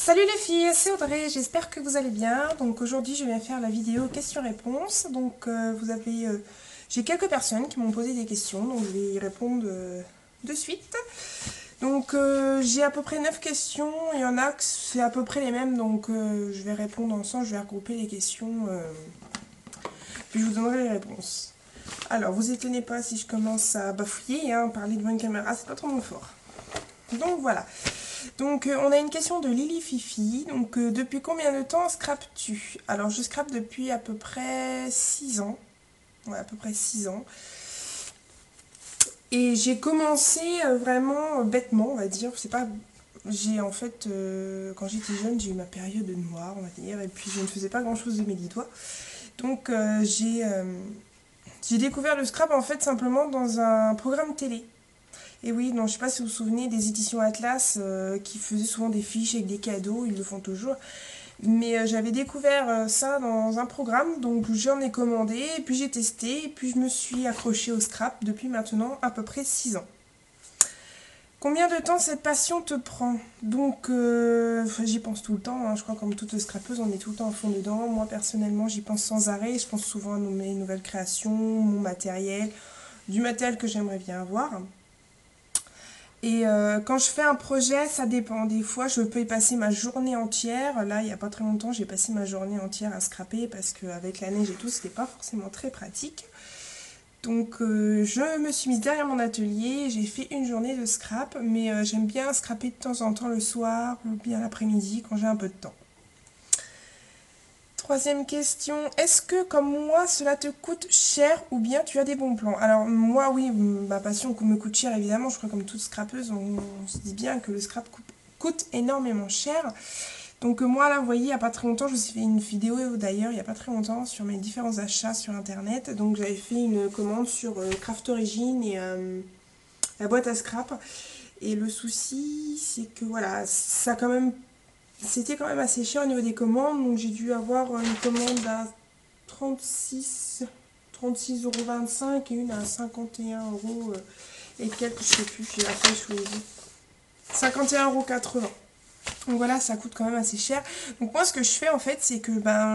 Salut les filles, c'est Audrey, j'espère que vous allez bien. Donc aujourd'hui je viens faire la vidéo questions-réponses. J'ai quelques personnes qui m'ont posé des questions, donc je vais y répondre de suite. J'ai à peu près 9 questions, il y en a que c'est à peu près les mêmes, je vais répondre ensemble, je vais regrouper les questions, puis je vous donnerai les réponses. Alors vous étonnez pas si je commence à bafouiller, hein, parler devant une caméra, c'est pas trop mon fort. Donc voilà. On a une question de Lily Fifi. Depuis combien de temps scrapes-tu? Alors, je scrape depuis à peu près 6 ans. Ouais, à peu près 6 ans. Et j'ai commencé vraiment bêtement, on va dire. C'est pas. J'ai en fait, quand j'étais jeune, j'ai eu ma période noire, on va dire. Et puis, je ne faisais pas grand-chose de mes 10 doigts. Donc, euh, j'ai euh, j'ai découvert le scrap en fait simplement dans un programme télé. Et oui, non, je sais pas si vous vous souvenez des éditions Atlas qui faisaient souvent des fiches avec des cadeaux, ils le font toujours. J'avais découvert ça dans un programme, donc j'en ai commandé, et puis j'ai testé, et puis je me suis accrochée au scrap depuis maintenant à peu près 6 ans. Combien de temps cette passion te prend? J'y pense tout le temps, hein, je crois comme toute scrapeuse, on est tout le temps à fond dedans. Moi personnellement, j'y pense sans arrêt, je pense souvent à mes nouvelles créations, mon matériel, du matériel que j'aimerais bien avoir. Quand je fais un projet, ça dépend. Des fois, je peux y passer ma journée entière. Là, il n'y a pas très longtemps, j'ai passé ma journée entière à scraper parce qu'avec la neige et tout, c'était pas forcément très pratique. Je me suis mise derrière mon atelier, j'ai fait une journée de scrap, mais j'aime bien scraper de temps en temps le soir ou bien l'après-midi quand j'ai un peu de temps. Troisième question, est-ce que comme moi cela te coûte cher ou bien tu as des bons plans? Alors moi oui, ma passion me coûte cher évidemment, je crois comme toute scrapeuse, on se dit bien que le scrap coûte énormément cher. Moi là vous voyez il n'y a pas très longtemps, je me suis fait une vidéo d'ailleurs il n'y a pas très longtemps sur mes différents achats sur internet. Donc j'avais fait une commande sur Craft Origin et la boîte à scrap. Et le souci c'est que voilà, c'était quand même assez cher au niveau des commandes, donc j'ai dû avoir une commande à 36,25 € et une à 51 € et quelques, je sais plus, j'ai la feuille sous les yeux. 51,80 €. Donc voilà, ça coûte quand même assez cher. Donc moi ce que je fais en fait c'est que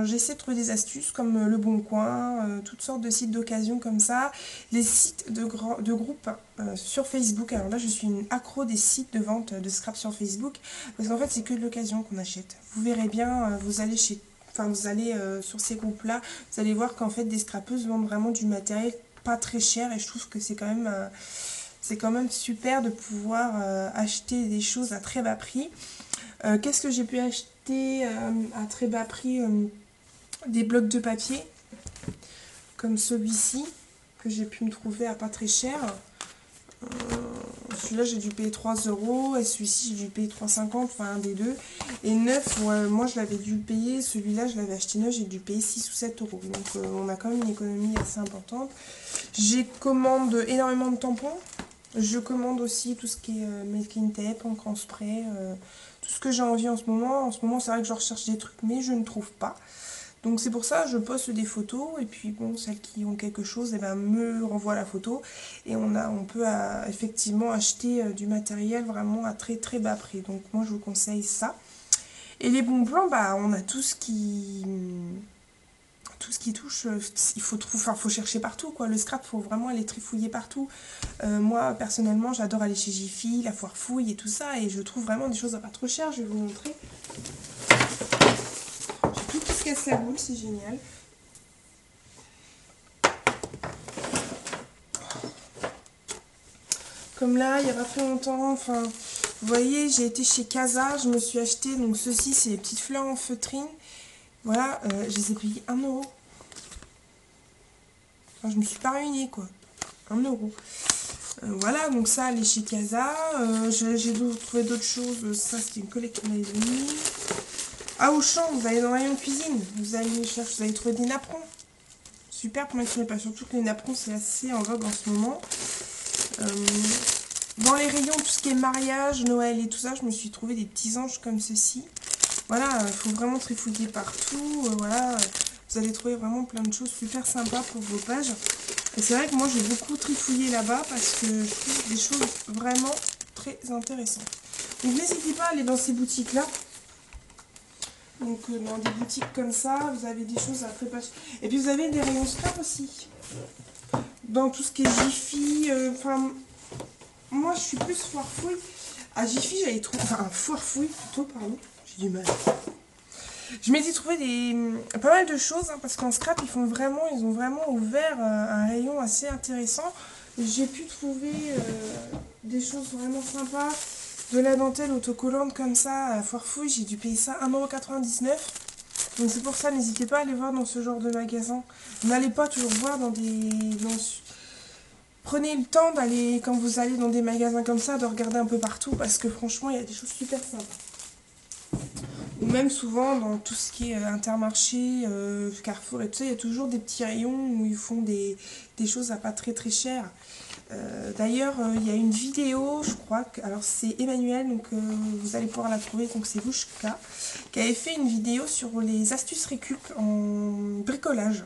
j'essaie de trouver des astuces comme Le Bon Coin, toutes sortes de sites d'occasion comme ça, les sites de groupes sur Facebook. Alors là je suis une accro des sites de vente de scrap sur Facebook parce qu'en fait c'est que de l'occasion qu'on achète. Vous verrez bien, vous allez sur ces groupes là, vous allez voir qu'en fait des scrapeuses vendent vraiment du matériel pas très cher et je trouve que c'est quand même super de pouvoir acheter des choses à très bas prix. Qu'est-ce que j'ai pu acheter à très bas prix? Des blocs de papier, comme celui-ci, que j'ai pu me trouver à pas très cher. Celui-là, j'ai dû payer 3 € et celui-ci, j'ai dû payer 3,50 €, enfin un des deux. Et neuf, moi, je l'avais dû payer, celui-là, je l'avais acheté neuf, j'ai dû payer 6 ou 7 €. On a quand même une économie assez importante. J'ai commandé énormément de tampons. Je commande aussi tout ce qui est making tape, encre en spray, tout ce que j'ai envie en ce moment. En ce moment, c'est vrai que je recherche des trucs, mais je ne trouve pas. Donc c'est pour ça que je poste des photos et puis bon, celles qui ont quelque chose, me renvoient la photo et on peut effectivement acheter du matériel vraiment à très très bas prix. Donc moi je vous conseille ça. Et les bons plans, on a tout ce qui touche, il faut chercher partout quoi. Le scrap, faut vraiment aller trifouiller partout. Moi personnellement, j'adore aller chez Jiffy, la foire fouille et tout ça, et je trouve vraiment des choses à pas trop cher. Je vais vous montrer. J'ai tout qui se casse la boule, c'est génial. Comme là, il y a pas très longtemps, enfin, vous voyez, j'ai été chez Casa, je me suis acheté, donc ceci, c'est les petites fleurs en feutrine. Voilà, je les ai payées 1 €. Enfin, je me suis pas ruinée, quoi. 1 €. Voilà, donc ça, aller chez Casa. J'ai trouvé d'autres choses. Ça, c'était une collection d'Aïdoni. À Auchan, vous allez dans le rayon cuisine. Vous allez trouver des napperons. Super pour mettre sur les pas. Surtout que les napperons, c'est assez en vogue en ce moment. Dans les rayons, tout ce qui est mariage, Noël et tout ça, je me suis trouvé des petits anges comme ceci. Voilà, il faut vraiment trifouiller partout. Voilà, vous allez trouver vraiment plein de choses super sympas pour vos pages. Et c'est vrai que moi, j'ai beaucoup trifouillé là-bas parce que je trouve des choses vraiment très intéressantes. Donc n'hésitez pas à aller dans ces boutiques-là. Donc dans des boutiques comme ça, vous avez des choses à très pas cher. Et puis vous avez des rayons scrap aussi. Dans tout ce qui est Jiffy, enfin, moi je suis plus foire-fouille. À Jiffy, j'avais trouvé, enfin foire-fouille plutôt, pardon, j'ai du mal. Je m'étais trouvé pas mal de choses, hein, parce qu'en scrap, ils ont vraiment ouvert un rayon assez intéressant. J'ai pu trouver des choses vraiment sympas, de la dentelle autocollante comme ça, à foire fouille, j'ai dû payer ça 1,99 €. Donc c'est pour ça, n'hésitez pas à aller voir dans ce genre de magasin. N'allez pas toujours voir Prenez le temps d'aller, quand vous allez dans des magasins comme ça, de regarder un peu partout, parce que franchement, il y a des choses super sympas. Ou même souvent dans tout ce qui est Intermarché, Carrefour et tout ça, il y a toujours des petits rayons où ils font des choses à pas très très cher. D'ailleurs, il y a une vidéo, je crois, alors c'est Emmanuel, donc vous allez pouvoir la trouver, donc c'est Vouchka, qui avait fait une vidéo sur les astuces récup en bricolage.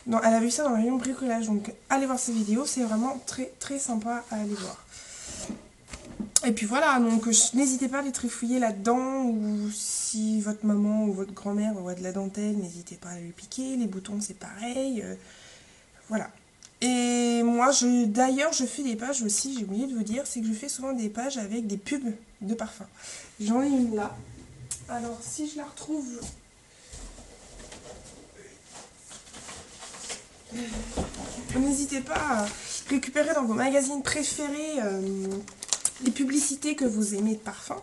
Non, elle a vu ça dans le rayon bricolage, donc allez voir cette vidéo, c'est vraiment très très sympa à aller voir. Et puis voilà, donc n'hésitez pas à les trifouiller là-dedans, ou si votre maman ou votre grand-mère voit de la dentelle, n'hésitez pas à lui piquer, les boutons c'est pareil, voilà. Et moi, d'ailleurs, je fais des pages aussi, j'ai oublié de vous dire, c'est que je fais souvent des pages avec des pubs de parfum. J'en ai une là. Alors, si je la retrouve... N'hésitez pas à récupérer dans vos magazines préférés les publicités que vous aimez de parfum.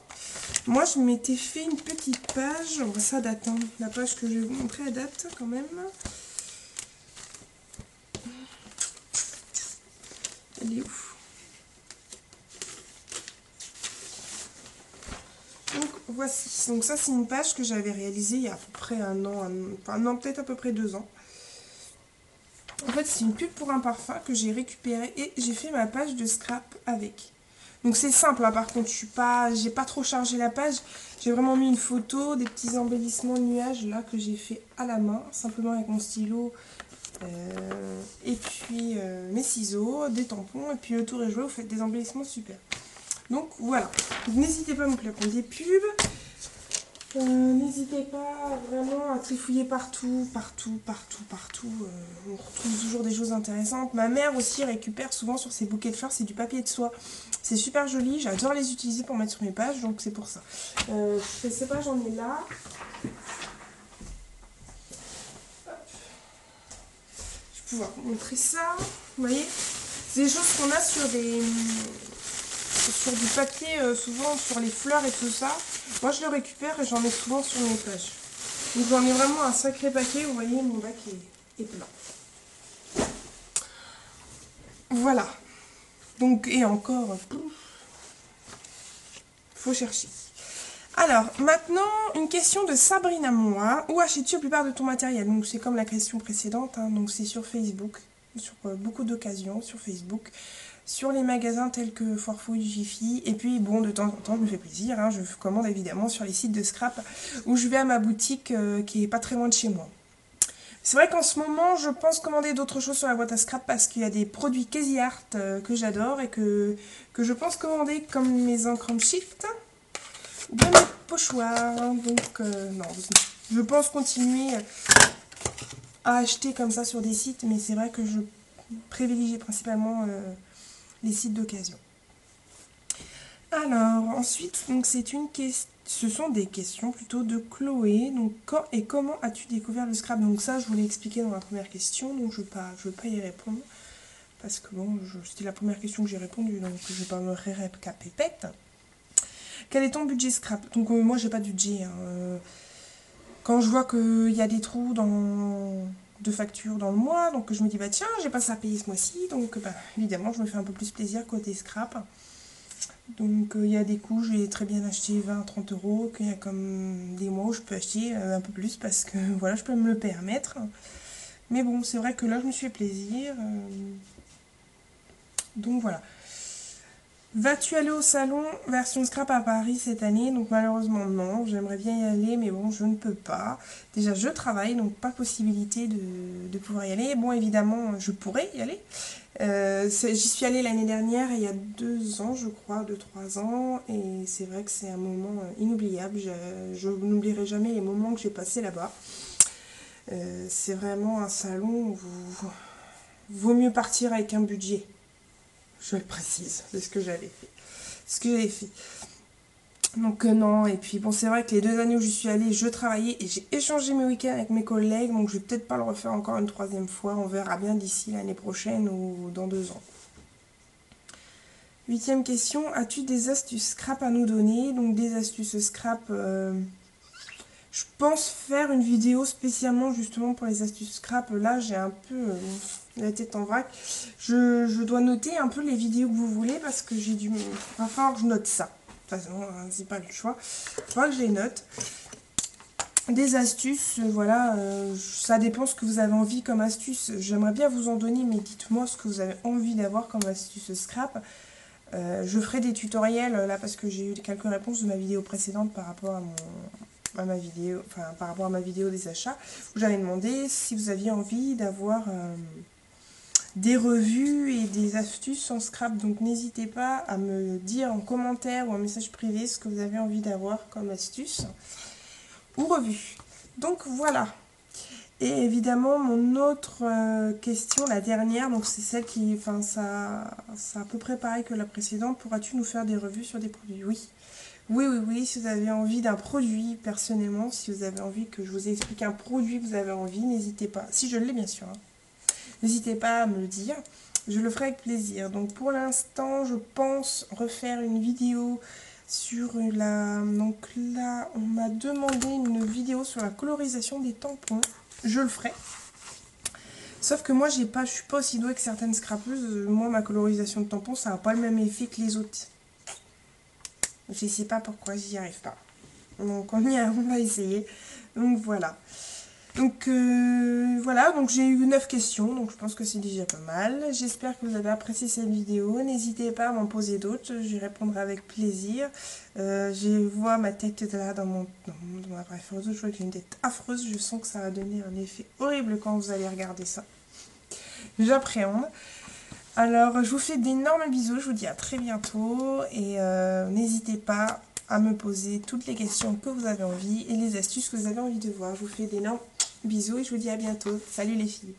Moi, je m'étais fait une petite page, ça date, hein. La page que je vais vous montrer, elle date quand même. Elle est où? Donc voici, donc ça c'est une page que j'avais réalisée il y a à peu près un an, enfin non, peut-être à peu près 2 ans. En fait c'est une pub pour un parfum que j'ai récupéré et j'ai fait ma page de scrap avec. Donc c'est simple, hein, par contre j'ai pas trop chargé la page, j'ai vraiment mis une photo, des petits embellissements de nuages là que j'ai fait à la main, simplement avec mon stylo. Et puis mes ciseaux, des tampons, et puis le tour est joué, vous faites des embellissements super. Donc voilà, n'hésitez pas à me prendre des pubs, n'hésitez pas vraiment à trifouiller partout, on retrouve toujours des choses intéressantes. Ma mère aussi récupère souvent sur ses bouquets de fleurs, c'est du papier de soie, c'est super joli, j'adore les utiliser pour mettre sur mes pages, donc c'est pour ça. Je sais pas, j'en ai là. Pouvoir vous montrer ça, vous voyez, c'est des choses qu'on a sur du papier, souvent sur les fleurs et tout ça. Moi je le récupère et j'en mets souvent sur mes pages. Donc j'en ai vraiment un sacré paquet, vous voyez, mon bac est plein. Voilà, donc et encore, faut chercher. Alors, maintenant, une question de Sabrina Moa. Où achètes-tu la plupart de ton matériel? Donc, c'est comme la question précédente, hein, donc c'est sur Facebook, sur beaucoup d'occasions, sur Facebook, sur les magasins tels que Forfouille, Jiffy, et puis, bon, de temps en temps, je me fais plaisir, hein, je commande évidemment sur les sites de scrap, où je vais à ma boutique qui est pas très loin de chez moi. C'est vrai qu'en ce moment, je pense commander d'autres choses sur la boîte à scrap parce qu'il y a des produits Crazy Art que j'adore et que je pense commander comme mes encres shift de mes pochoirs. Donc non, je pense continuer à acheter comme ça sur des sites, mais c'est vrai que je privilégie principalement les sites d'occasion. Alors ensuite, donc c'est une question, ce sont des questions plutôt de Chloé. Donc quand et comment as-tu découvert le scrap? Donc ça je vous l'ai expliqué dans la première question, donc je veux pas y répondre parce que bon, c'était la première question que j'ai répondu, donc je vais pas me répète. Quel est ton budget scrap? Donc moi j'ai pas de budget, hein. Quand je vois qu'il y a des trous de factures dans le mois, donc je me dis bah tiens j'ai pas ça à payer ce mois-ci, donc bah, évidemment je me fais un peu plus plaisir côté scrap. Donc il y a des coups, je vais très bien acheter 20-30 €, qu'il y a comme des mois où je peux acheter un peu plus parce que voilà, je peux me le permettre. Mais bon, c'est vrai que là je me suis fait plaisir. Donc voilà. Vas-tu aller au salon version scrap à Paris cette année? Donc malheureusement non, j'aimerais bien y aller mais bon je ne peux pas. Déjà je travaille donc pas possibilité de pouvoir y aller. Bon évidemment je pourrais y aller. J'y suis allée l'année dernière il y a 2 ans je crois, 2-3 ans et c'est vrai que c'est un moment inoubliable. Je n'oublierai jamais les moments que j'ai passés là-bas. C'est vraiment un salon où vaut mieux partir avec un budget. Je le précise, c'est ce que j'avais fait. Ce que j'avais fait. Donc non, et puis bon c'est vrai que les 2 années où j'y suis allée, je travaillais et j'ai échangé mes week-ends avec mes collègues, donc je vais peut-être pas le refaire encore une troisième fois, on verra bien d'ici l'année prochaine ou dans 2 ans. 8e question, as-tu des astuces scrap à nous donner? Donc des astuces scrap, je pense faire une vidéo spécialement justement pour les astuces scrap. Là j'ai un peu la tête en vrac. Je dois noter un peu les vidéos que vous voulez parce que j'ai dû... Il va falloir que je note ça. De toute façon, c'est pas le choix. Il faudra que je les note. Des astuces, voilà, ça dépend ce que vous avez envie comme astuce. J'aimerais bien vous en donner, mais dites-moi ce que vous avez envie d'avoir comme astuce scrap. Je ferai des tutoriels là parce que j'ai eu quelques réponses de ma vidéo précédente par rapport à ma vidéo, enfin par rapport à ma vidéo des achats, où j'avais demandé si vous aviez envie d'avoir des revues et des astuces en scrap. Donc n'hésitez pas à me dire en commentaire ou en message privé ce que vous avez envie d'avoir comme astuce ou revue. Donc voilà. Et évidemment, mon autre question, la dernière, donc c'est celle qui, enfin ça, c'est à peu près pareil que la précédente. Pourras-tu nous faire des revues sur des produits? Oui. Oui, oui, oui, si vous avez envie d'un produit, personnellement, si vous avez envie que je vous explique un produit que vous avez envie, n'hésitez pas. Si je l'ai, bien sûr. Hein. N'hésitez pas à me le dire. Je le ferai avec plaisir. Donc pour l'instant, je pense refaire une vidéo sur la... Donc là, on m'a demandé une vidéo sur la colorisation des tampons. Je le ferai. Sauf que moi, je suis pas aussi douée que certaines scrapeuses. Moi, ma colorisation de tampons, ça n'a pas le même effet que les autres. Je ne sais pas pourquoi, j'y arrive pas. Donc on va essayer. Donc voilà. Donc voilà, donc j'ai eu 9 questions, donc je pense que c'est déjà pas mal. J'espère que vous avez apprécié cette vidéo. N'hésitez pas à m'en poser d'autres, j'y répondrai avec plaisir. Je vois ma tête là dans ma appareil photo, je vois que j'ai une tête affreuse. Je sens que ça va donner un effet horrible quand vous allez regarder ça. J'appréhende. Alors je vous fais d'énormes bisous, je vous dis à très bientôt. Et n'hésitez pas à me poser toutes les questions que vous avez envie et les astuces que vous avez envie de voir. Je vous fais d'énormes bisous et je vous dis à bientôt. Salut les filles.